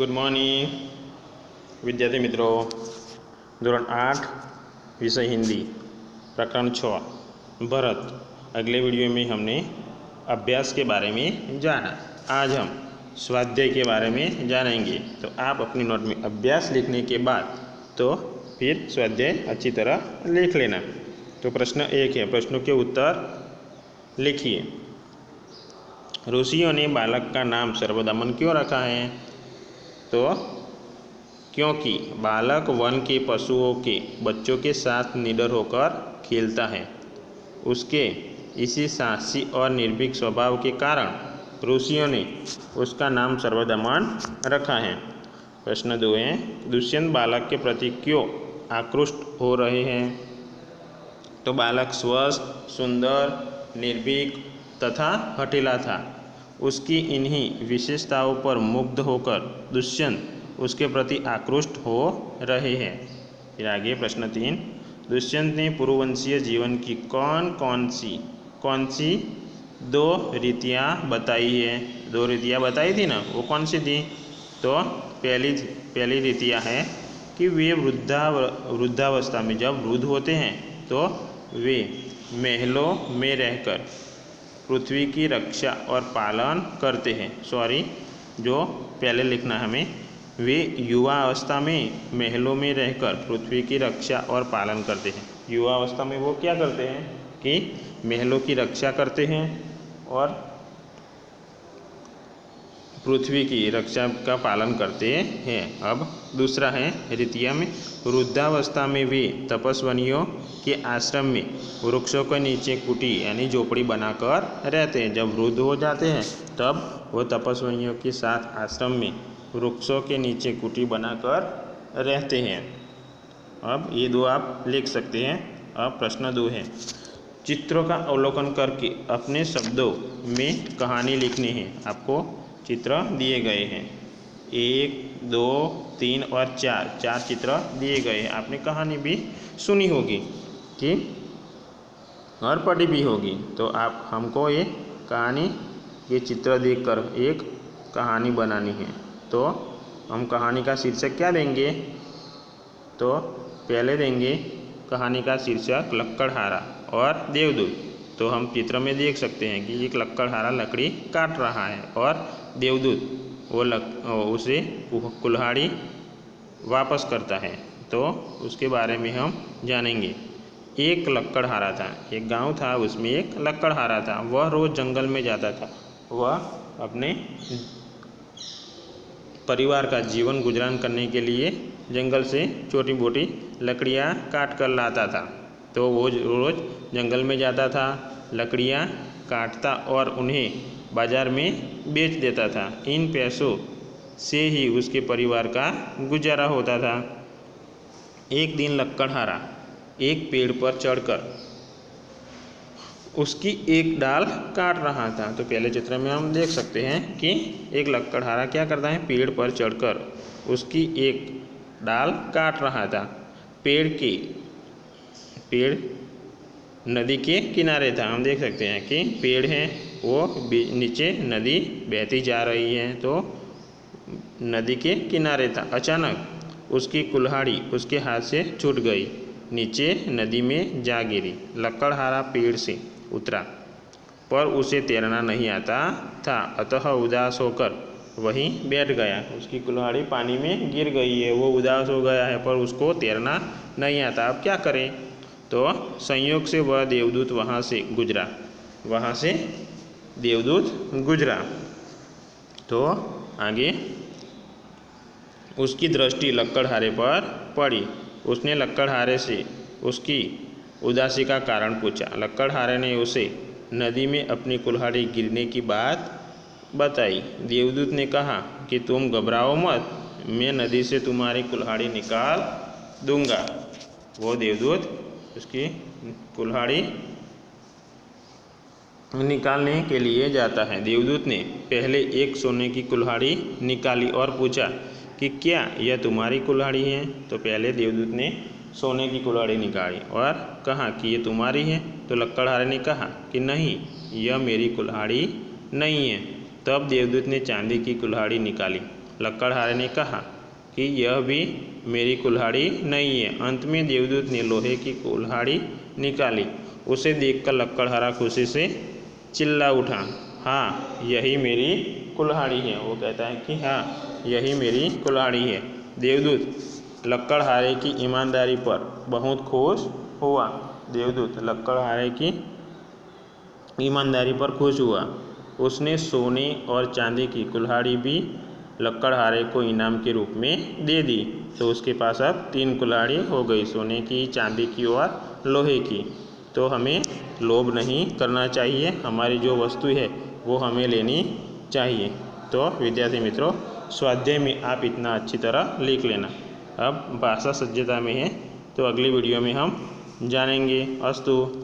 Good morning विद्यार्थी मित्रों। धोरण 8 विषय हिंदी प्रकरण 6 भरत। अगले वीडियो में हमने अभ्यास के बारे में जाना। आज हम स्वाध्याय के बारे में जानेंगे। तो आप अपनी नोट में अभ्यास लिखने के बाद तो फिर स्वाध्याय अच्छी तरह लिख लेना। तो प्रश्न 1 है, प्रश्नों के उत्तर लिखिए। ऋषियों ने बालक का नाम सर्वदमन क्यों रखा है? तो क्योंकि बालक वन के पशुओं के बच्चों के साथ निडर होकर खेलता है। उसके इसी साहसी और निर्भीक स्वभाव के कारण ऋषियों ने उसका नाम सर्वदमन रखा है। प्रश्न 2 है, दुष्यंत बालक के प्रति क्यों आकृष्ट हो रहे हैं? तो बालक स्वस्थ, सुंदर, निर्भीक तथा हठीला था। उसकी इन्हीं विशेषताओं पर मुग्ध होकर दुष्यंत उसके प्रति आकृष्ट हो रहे हैं। फिर आगे प्रश्न 3, दुष्यंत ने पूर्ववंशीय जीवन की कौन सी 2 रीतियाँ बताई है? 2 रीतियाँ बताई थी ना, वो कौन सी थी? तो पहली रीतियाँ है कि वे वृद्धावस्था में जब वृद्ध होते हैं तो वे महलों में रहकर पृथ्वी की रक्षा और पालन करते हैं। जो पहले लिखना हमें, वे युवा अवस्था में महलों में रहकर पृथ्वी की रक्षा और पालन करते हैं। युवा अवस्था में वो क्या करते हैं कि महलों की रक्षा करते हैं और पृथ्वी की रक्षा का पालन करते हैं। अब दूसरा है रीतिया में, वृद्धावस्था में वे तपस्वियों के आश्रम में वृक्षों के नीचे कुटी यानी झोपड़ी बनाकर रहते हैं। जब वृद्ध हो जाते हैं तब वो तपस्वियों के साथ आश्रम में वृक्षों के नीचे कुटी बनाकर रहते हैं। अब ये 2 आप लिख सकते हैं। अब प्रश्न 2 है, चित्रों का अवलोकन करके अपने शब्दों में कहानी लिखनी है। आपको चित्र दिए गए हैं, 1, 2, 3 और 4 चित्र दिए गए हैं। आपने कहानी भी सुनी होगी कि और पढ़ी भी होगी। तो आप हमको ये कहानी, ये चित्र देखकर एक कहानी बनानी है। तो हम कहानी का शीर्षक क्या देंगे? तो पहले देंगे कहानी का शीर्षक लक्कड़हारा और देवदूत। तो हम चित्र में देख सकते हैं कि एक लक्कड़हारा लकड़ी काट रहा है और देवदूत वो उसे कुल्हाड़ी वापस करता है। तो उसके बारे में हम जानेंगे। एक लक्कड़हारा था, एक गांव था, उसमें एक लक्कड़हारा था। वह रोज़ जंगल में जाता था। वह अपने परिवार का जीवन गुजरान करने के लिए जंगल से छोटी मोटी लकड़ियाँ काट कर लाता था। तो वो रोज़ जंगल में जाता था, लकड़ियाँ काटता और उन्हें बाज़ार में बेच देता था। इन पैसों से ही उसके परिवार का गुजारा होता था। एक दिन लक्कड़हारा एक पेड़ पर चढ़कर उसकी एक डाल काट रहा था। तो पहले चित्र में हम देख सकते हैं कि एक लक्कड़हारा क्या करता है, पेड़ पर चढ़कर उसकी एक डाल काट रहा था। पेड़ नदी के किनारे था। हम देख सकते हैं कि पेड़ है, वो नीचे नदी बहती जा रही है। तो नदी के किनारे था। अचानक उसकी कुल्हाड़ी उसके हाथ से छूट गई, नीचे नदी में जा गिरी। लक्कड़हारा पेड़ से उतरा पर उसे तैरना नहीं आता था, अतः उदास होकर वहीं बैठ गया। उसकी कुल्हाड़ी पानी में गिर गई है, वो उदास हो गया है पर उसको तैरना नहीं आता। अब क्या करें? तो संयोग से वह देवदूत वहाँ से गुजरा। तो आगे उसकी दृष्टि लक्कड़हारे पर पड़ी। उसने लक्कड़हारे से उसकी उदासी का कारण पूछा। लक्कड़हारे ने उसे नदी में अपनी कुल्हाड़ी गिरने की बात बताई। देवदूत ने कहा कि तुम घबराओ मत, मैं नदी से तुम्हारी कुल्हाड़ी निकाल दूंगा। वो देवदूत उसकी कुल्हाड़ी निकालने के लिए जाता है। देवदूत ने पहले एक सोने की कुल्हाड़ी निकाली और पूछा कि क्या यह तुम्हारी कुल्हाड़ी है? तो पहले देवदूत ने सोने की कुल्हाड़ी निकाली और कहा कि ये तुम्हारी है। तो लक्कड़हारे ने कहा कि नहीं, यह मेरी कुल्हाड़ी नहीं है। तब देवदूत ने चांदी की कुल्हाड़ी निकाली लकड़हारे ने कहा कि यह भी मेरी कुल्हाड़ी नहीं है। अंत में देवदूत ने लोहे की कुल्हाड़ी निकाली। उसे देखकर लकड़हारा खुशी से चिल्ला उठा, हाँ यही मेरी कुल्हाड़ी है। वो कहता है कि हाँ यही मेरी कुल्हाड़ी है। देवदूत लकड़हारे की ईमानदारी पर बहुत खुश हुआ। देवदूत लकड़हारे की ईमानदारी पर खुश हुआ। उसने सोने और चांदी की कुल्हाड़ी भी लकड़हारे को इनाम के रूप में दे दी। तो उसके पास अब 3 कुल्हाड़ी हो गई, सोने की, चांदी की और लोहे की। तो हमें लोभ नहीं करना चाहिए, हमारी जो वस्तु है वो हमें लेनी चाहिए। तो विद्यार्थी मित्रों, स्वाध्याय में आप इतना अच्छी तरह लिख लेना। अब भाषा सज्जता में है, तो अगली वीडियो में हम जानेंगे। अस्तु।